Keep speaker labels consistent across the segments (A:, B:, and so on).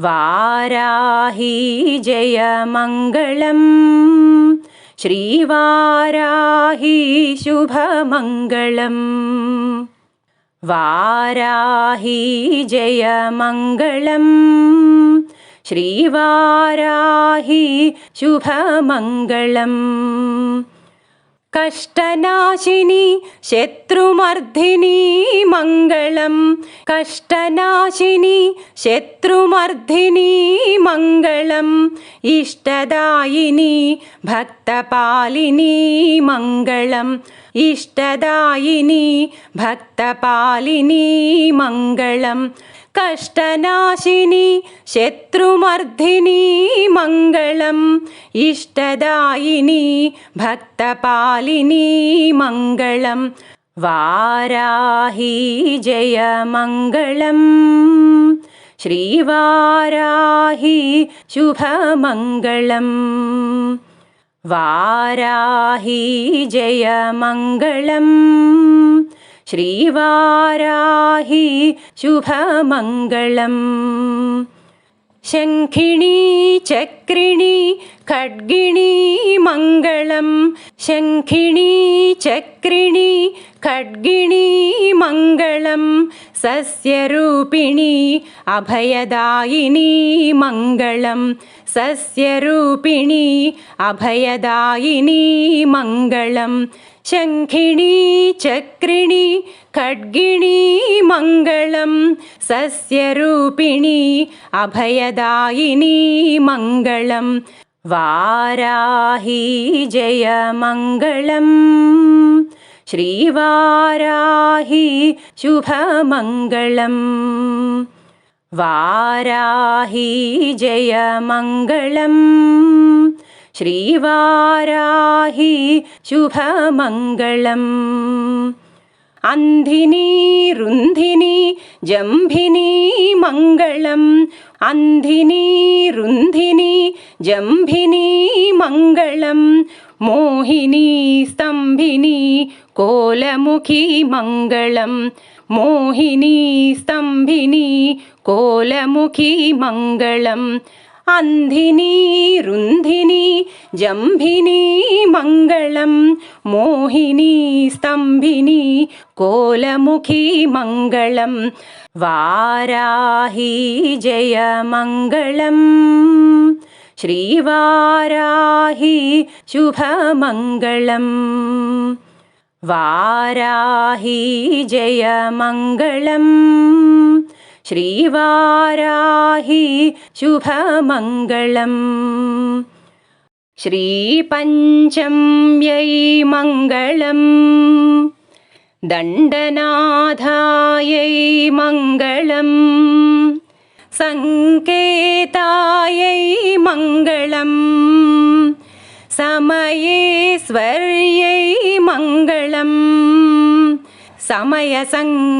A: वाराही जय मङ्गलम् श्रीवाराही शुभमङ्गलम् वाराही जय मङ्गलम् श्रीवाराही शुभमङ्गलम् कष्टनाशिनी शत्रुमर्दिनी मङ्गलम् कष्टनाशिनी शत्रुमर्दिनी मङ्गलम् इष्टदायिनी भक्तपालिनी मङ्गलम् इष्टदायिनी भक्तपालिनी मङ्गलम् कष्टनाशिनी शत्रुमर्दिनी मङ्गलम् इष्टदायिनी भक्तपालिनी मङ्गलम् वाराही जय मङ्गलम् श्रीवाराही शुभमङ्गलम् वाराही जय मङ्गलम् श्रीवाराही शुभमङ्गलम् शङ्खिणी चक्रिणी खड्गिणी मङ्गलम् शङ्खिणी चक्रिणी खड्गिणी मङ्गलम् सस्यरूपिणी अभयदायिनी मङ्गलम् सस्यरूपिणी अभयदायिनी मङ्गलम् शङ्खिणी चक्रिणी खड्गिणी मङ्गलम् सस्यरूपिणी अभयदायिनी मङ्गलम् वाराही जय मङ्गलम् श्रीवाराही शुभमङ्गलम् वाराही जय मङ्गलम् श्रीवाराही शुभमङ्गलम् अन्धिनी रुन्धिनी जम्भिनी मङ्गलम् अन्धिनी रुन्धिनी जम्भिनी मङ्गलम् मोहिनी स्तम्भिनी कोलमुखी मङ्गलम् मोहिनी स्तम्भिनी कोलमुखी मङ्गलम् अन्धिनी रुन्धिनी जम्भिनी मङ्गलम् मोहिनी स्तम्भिनी कोलमुखी मङ्गलम् वाराही जय मङ्गलम् श्रीवाराही शुभमङ्गलम् वाराही जय मङ्गलम् श्रीवाराही शुभमङ्गलम् श्रीपञ्चम्यै मङ्गलम् दण्डनाथायै मङ्गलम् सङ्केतायै मङ्गलम् समयेश्वर्यै मङ्गलम् समयसङ्केतायै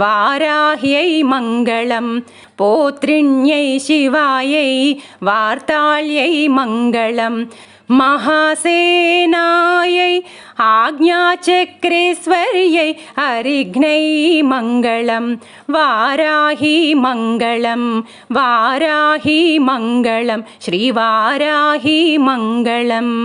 A: वाराह्यै मङ्गलम् पोत्रिण्यै शिवायै वार्ताळ्यै मङ्गलम् महासेनायै आज्ञाचक्रेश्वर्यै अरिघ्नै मङ्गलम् वाराही मङ्गलम् वाराही मङ्गलम् श्रीवाराही मङ्गलम्।